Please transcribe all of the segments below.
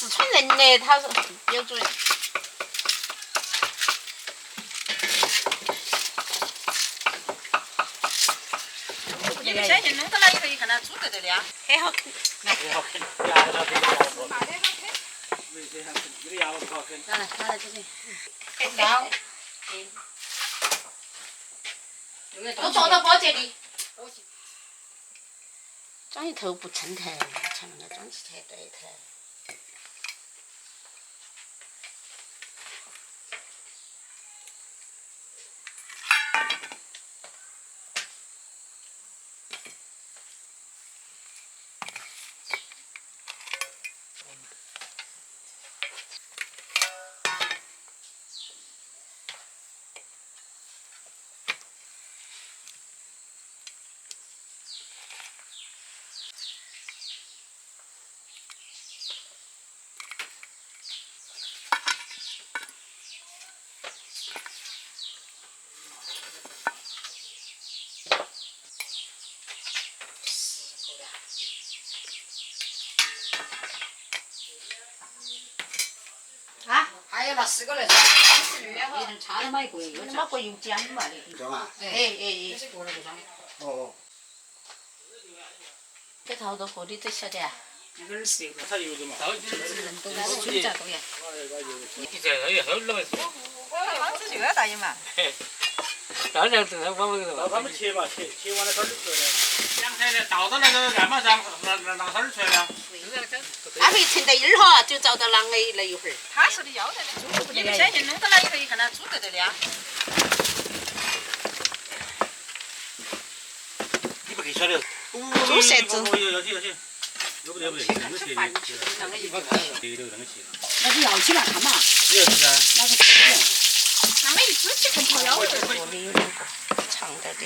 四川人的，他是标准。你们相信弄到了以后，一看它煮得的了，很好啃。很好啃，牙都不好啃。这个牙不好啃。拿来这里。很高。我坐到包这里。装一头不称头，才能够装起才对头。还有那4个来噻，一人差那么一个，又那么个有奖嘛？装啊？这是过来的装。哦。给他好多个你都晓得啊？那个是一个。它有的嘛。人都是水炸多呀。你这也好了呗。好吃就要大爷嘛。当然是我们他们切嘛，切完了摊儿出来的。两天的倒到那个案板上，拿摊儿出来了。他会沉到一儿哈，就找到啷个那一会儿。他说的要得的，你们相信弄到了以后，一看它煮得的了。你不可以晓得。猪舌子。要不得，那个切的，对那个切的。那是要起来看嘛。要吃啊。那个吃的。那个一煮起更讨要得。这里有2个长点的。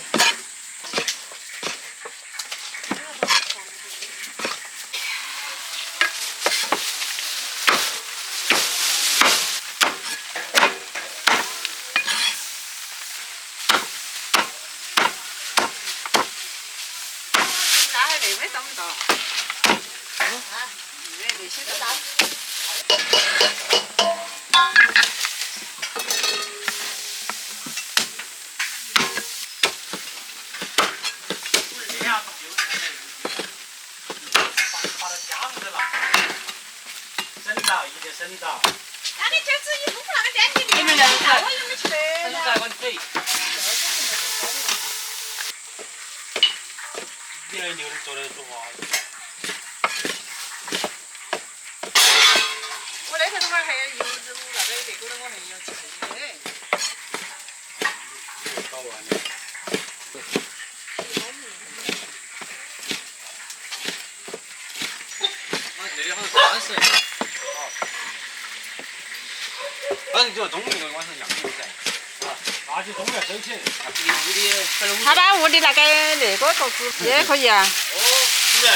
妹妹找不到。那些都打。省到。那你就是一不那个店里面，我有没有去的？省到我嘴。你那牛做的多啊！我那头还有油脂那个别个的我还要吃的。搞完了。那里好像30。反正就中午那个晚上养牛噻。那就中午要收起来。他把屋里那个个子也可以啊。哦，是的。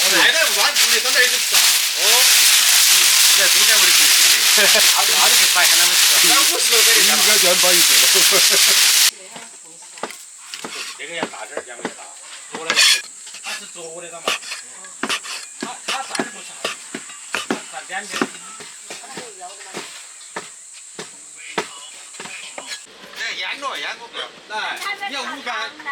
那个不管屋里刚才就吃啊。哦。你在中间屋里吃的。那就不白看他们吃。那50多个的。应该就包一个。这个要大点儿，两个要大。多了他是做的了嘛。他站不下。他两边。腌过不要。来，你要5干，你来。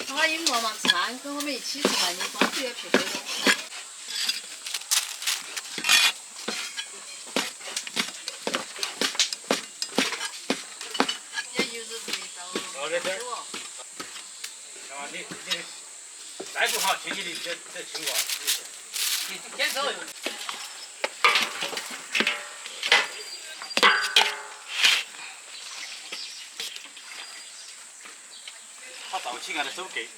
他因为嘛吃饭，跟我们一起吃饭，你光是要去喝东西。你再不好，亲戚的这亲过，你先走。他倒起来的手给。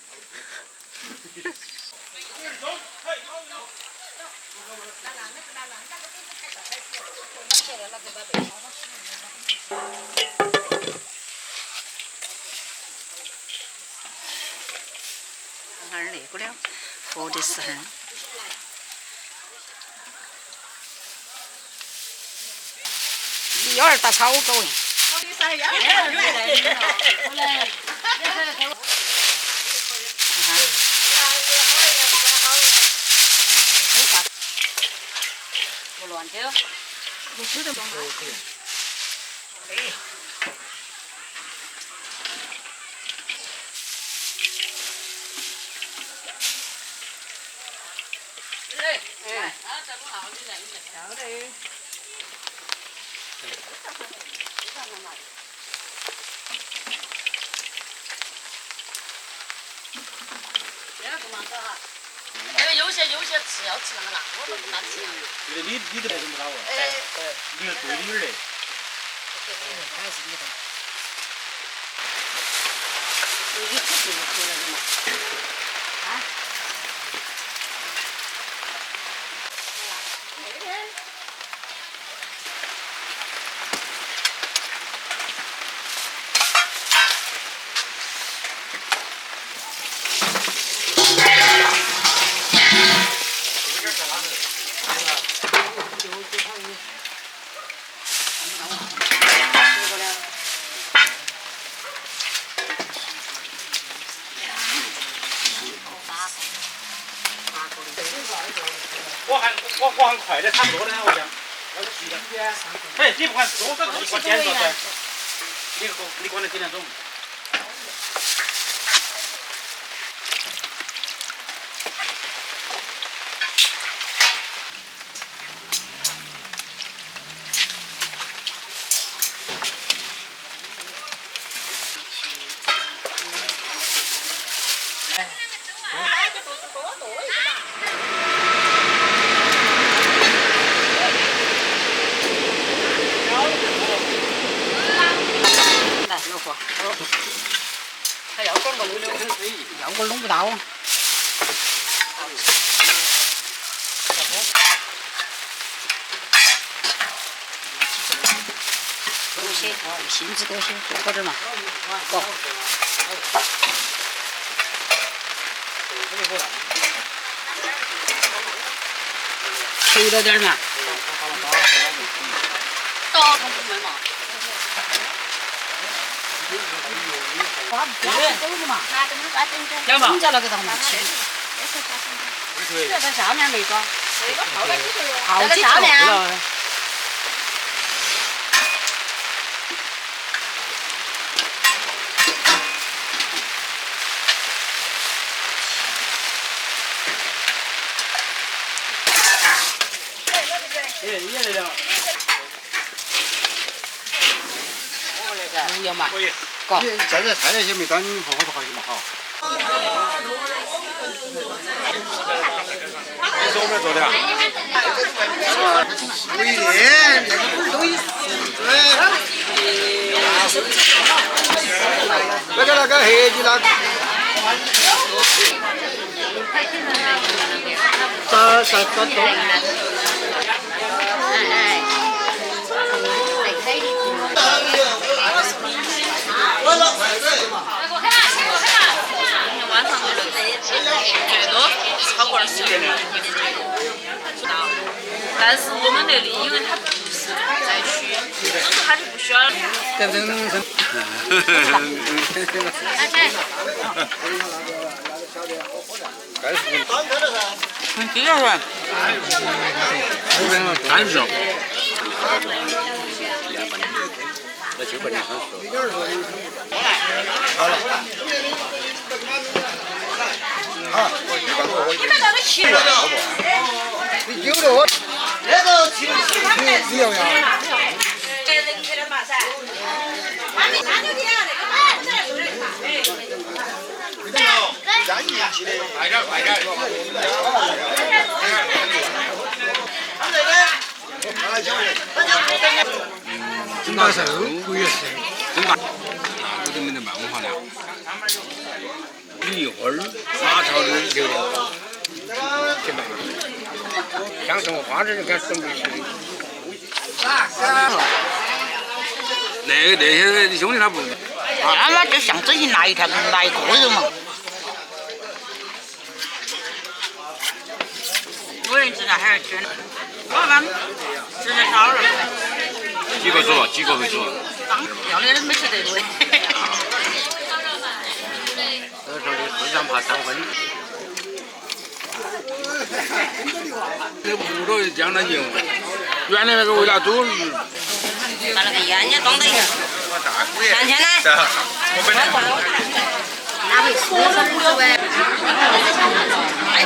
看那个了，活的时候。有点大草狗。不乱丢。不是的。因为有些吃要吃那个辣，我都不大吃。你都怎么搞啊？你是对理儿的。还是你的。你吃什么回来的嘛？啊？我很快的，差不多的，我讲。哎，你不管多少你给我点着噻。你管他几点钟？还要管个弄的，要我弄不到。多些，性子多些，多点嘛。哦。肥了点嘛。大同不卖嘛。要嘛？人家那个当嘛吃。就在下面那个。那个泡在里头哟。泡起下面。你也来了。不要嘛。可以。现在菜那些没当好好多好些嘛好。这是我们做的啊。不一定，那个不是都有那个黑的那个。啥都。晚上最多超过20个人，但是我们那里因为它不是灾区，所以说它就不需要。很低了噻。30。那就把你很好了。好，你们那个去了。你有的我。那个去你要呀。人去了嘛噻。那就这样的，那就这样。快点快点。真大寿，不也是？真大，那个都没得卖文化了。梨花儿、花条的榴莲糕，挺大的。像什么花儿就给准备去。那些你兄弟他不。他妈就像之前拿一条拿一个人嘛。我人知道还是真的，我们吃的少了。几个煮？几个会煮？要的人没吃得多。所以说你非常怕伤荤。这不着酱了油，原来那个味道都。把那个烟也装到一下。三千呢？我本来。哪会说什么？哎，